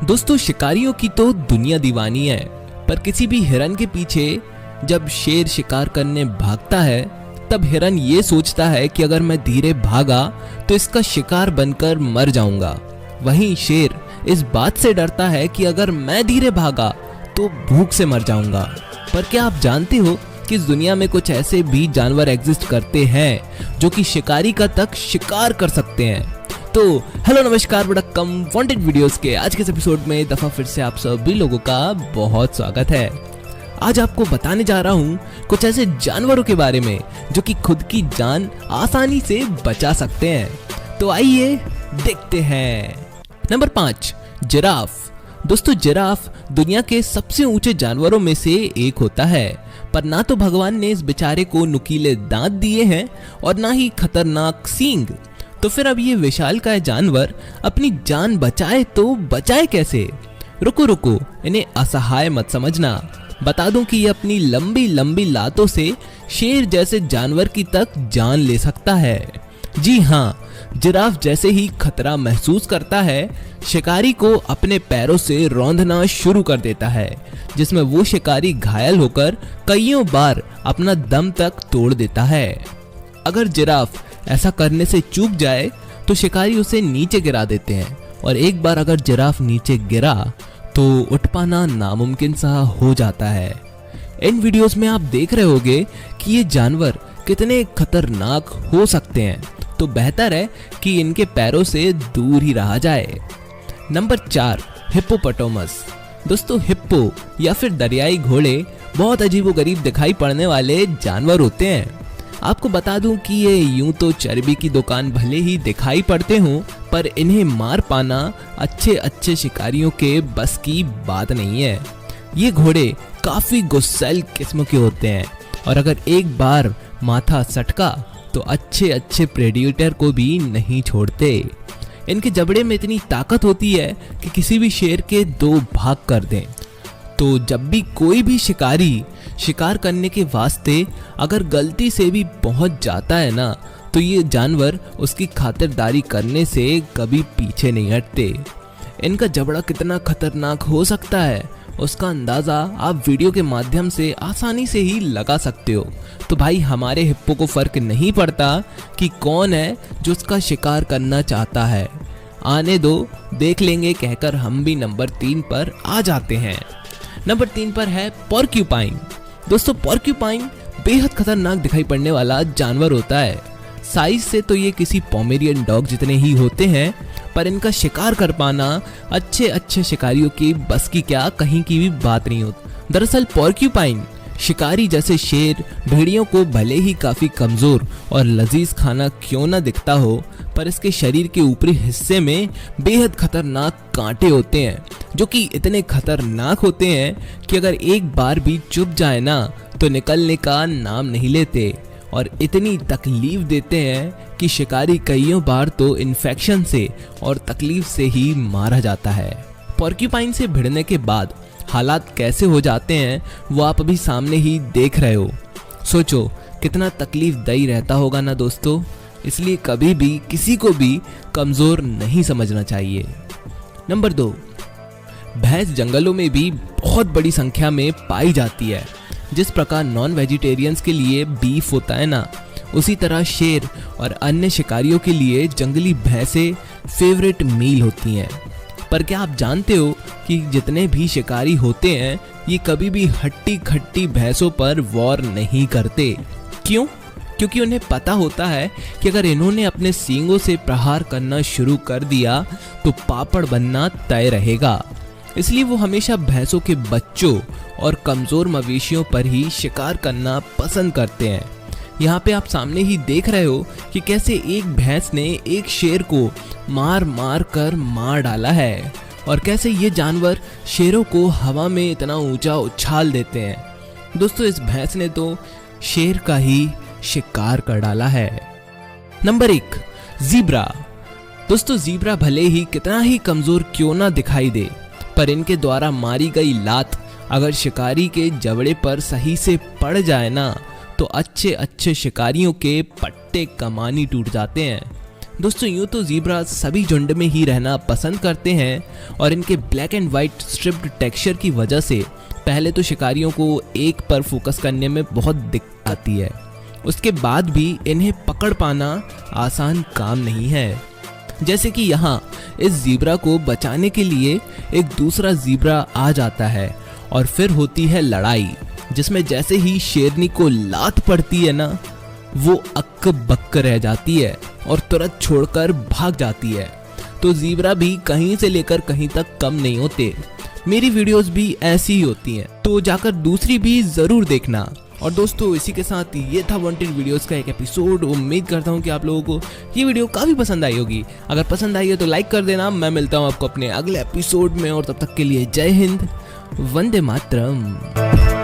दोस्तों शिकारियों की तो दुनिया दीवानी है, पर किसी भी हिरन के पीछे जब शेर शिकार करने भागता है तब हिरन ये सोचता है कि अगर मैं धीरे भागा तो इसका शिकार बनकर मर जाऊंगा। वहीं शेर इस बात से डरता है कि अगर मैं धीरे भागा तो भूख से मर जाऊंगा। पर क्या आप जानते हो कि इस दुनिया में कुछ ऐसे भी जानवर एग्जिस्ट करते हैं जो कि शिकारी का तक शिकार कर सकते हैं। तो हेलो नमस्कार वड़क्कम, वांटेड वीडियोस के आज के इस एपिसोड में दफा फिर से आप सभी लोगों का बहुत स्वागत है। आज आपको बताने जा रहा हूँ कुछ ऐसे जानवरों के बारे में जो कि खुद की जान आसानी से बचा सकते हैं। तो आइए देखते हैं। Number 5, giraffe. दोस्तों जिराफ दुनिया के सबसे ऊंचे जानवरों में से एक होता है, पर ना तो भगवान ने इस बेचारे को नुकीले दांत दिए हैं और ना ही खतरनाक सींग। तो फिर अब ये विशालकाय जानवर अपनी जान बचाए तो बचाए कैसे? रुको, इन्हें असहाय मत समझना। बता दूं कि ये अपनी लंबी लंबी लातों से शेर जैसे जानवर की तक जान ले सकता है। जी हाँ, जिराफ जैसे ही खतरा महसूस करता है, शिकारी को अपने पैरों से रौंदना शुरू कर देता है, जिसमें वो शिकारी घायल होकर कईयों बार अपना दम तक तोड़ देता है। अगर जिराफ ऐसा करने से चूक जाए तो शिकारी उसे नीचे गिरा देते हैं, और एक बार अगर जिराफ नीचे गिरा तो उठ पाना नामुमकिन सा हो जाता है। इन वीडियोस में आप देख रहे होंगे कि ये जानवर कितने खतरनाक हो सकते हैं, तो बेहतर है कि इनके पैरों से दूर ही रहा जाए। Number 4, hippopotamus. दोस्तों हिप्पो या फिर दरियाई घोड़े बहुत अजीबोगरीब दिखाई पड़ने वाले जानवर होते हैं। आपको बता दूं कि ये यूं तो चर्बी की दुकान भले ही दिखाई पड़ते हों, पर इन्हें मार पाना अच्छे शिकारियों के बस की बात नहीं है। ये घोड़े काफी गुस्सैल किस्म के होते हैं, और अगर एक बार माथा सटका तो अच्छे प्रेडिएटर को भी नहीं छोड़ते। इनके जबड़े में इतनी ताकत होती है कि किसी भी शेर के 2 भाग कर दें। तो जब भी कोई भी शिकारी शिकार करने के वास्ते अगर गलती से भी पहुंच जाता है ना, तो ये जानवर उसकी खातिरदारी करने से कभी पीछे नहीं हटते। इनका जबड़ा कितना खतरनाक हो सकता है उसका अंदाज़ा आप वीडियो के माध्यम से आसानी से ही लगा सकते हो। तो भाई हमारे हिप्पो को फर्क नहीं पड़ता कि कौन है जो उसका शिकार करना चाहता है। आने दो, देख लेंगे कहकर हम भी नंबर 3 पर आ जाते हैं। नंबर 3 पर है पोर्क्यूपाइन। दोस्तों पोर्क्यूपाइन बेहद खतरनाक दिखाई पड़ने वाला जानवर होता है। साइज से तो ये किसी पोमेरियन डॉग जितने ही होते हैं, पर इनका शिकार कर पाना अच्छे शिकारियों की बस की क्या कहीं की भी बात नहीं होती। दरअसल पोर्क्यूपाइन शिकारी जैसे शेर, भेड़ियों को भले ही काफी कमजोर और लजीज खाना क्यों ना दिखता हो, पर इसके शरीर के ऊपरी हिस्से में बेहद खतरनाक कांटे होते हैं, जो कि इतने खतरनाक होते हैं कि अगर एक बार भी चुभ जाए ना तो निकलने का नाम नहीं लेते, और इतनी तकलीफ देते हैं कि शिकारी कईयों बार तो इन्फेक्शन से और तकलीफ से ही मारा जाता है। पोर्क्यूपाइन से भिड़ने के बाद हालात कैसे हो जाते हैं वो आप अभी सामने ही देख रहे हो। सोचो कितना तकलीफ दई रहता होगा ना दोस्तों, इसलिए कभी भी किसी को भी कमजोर नहीं समझना चाहिए। नंबर 2, भैंस जंगलों में भी बहुत बड़ी संख्या में पाई जाती है। जिस प्रकार नॉन वेजिटेरियंस के लिए बीफ होता है ना, उसी तरह शेर और अन्य शिकारियों के लिए जंगली भैंसें फेवरेट मील होती हैं। पर क्या आप जानते हो कि जितने भी शिकारी होते हैं ये कभी भी हट्टी खट्टी भैंसों पर वॉर नहीं करते। क्यों? क्योंकि उन्हें पता होता है कि अगर इन्होंने अपने सींगों से प्रहार करना शुरू कर दिया तो पापड़ बनना तय रहेगा। इसलिए वो हमेशा भैंसों के बच्चों और कमजोर मवेशियों पर ही शिकार करना पसंद करते हैं। यहाँ पे आप सामने ही देख रहे हो कि कैसे एक भैंस ने एक शेर को मार कर मार डाला है, और कैसे ये जानवर शेरों को हवा में इतना ऊंचा उछाल देते हैं। दोस्तों इस भैंस ने तो शेर का ही शिकार कर डाला है। Number 1, zebra. दोस्तों ज़ीब्रा भले ही कितना ही कमजोर क्यों ना दिखाई दे, पर इनके द्वारा मारी गई लात अगर शिकारी के जबड़े पर सही से पड़ जाए ना तो अच्छे शिकारियों के पट्टे कमानी टूट जाते हैं। दोस्तों यूं तो ज़ीब्रा सभी झुंड में ही रहना पसंद करते हैं और इनके black and white striped texture की वजह से पहले तो शिकारियों को एक पर फोकस करने में बहुत दिक्कत आती है, उसके बाद भी इन्हें पकड़ पाना आसान काम नहीं है। जैसे कि यहाँ इस ज़ीब्रा को बचाने के लिए एक दूसरा ज़ीब्रा आ जाता है और फिर होती है लड़ाई, जिसमें जैसे ही शेरनी को लात पड़ती है ना, वो अक्क बक्क रह जाती है और तुरंत छोड़कर भाग जाती है। तो ज़ीब्रा भी कहीं से लेकर कहीं तक कम नहीं होते। मेरी वीडियोस भी ऐसी ही होती हैं, तो जाकर दूसरी भी ज़रूर देखना। और दोस्तों इसी के साथ ये था वांटेड वीडियोस का एक एपिसोड। उम्मीद करता हूँ कि आप लोगों को ये वीडियो काफ़ी पसंद आई होगी। अगर पसंद आई है तो लाइक कर देना। मैं मिलता हूँ आपको अपने अगले एपिसोड में, और तब तक के लिए जय हिंद, वंदे मातरम।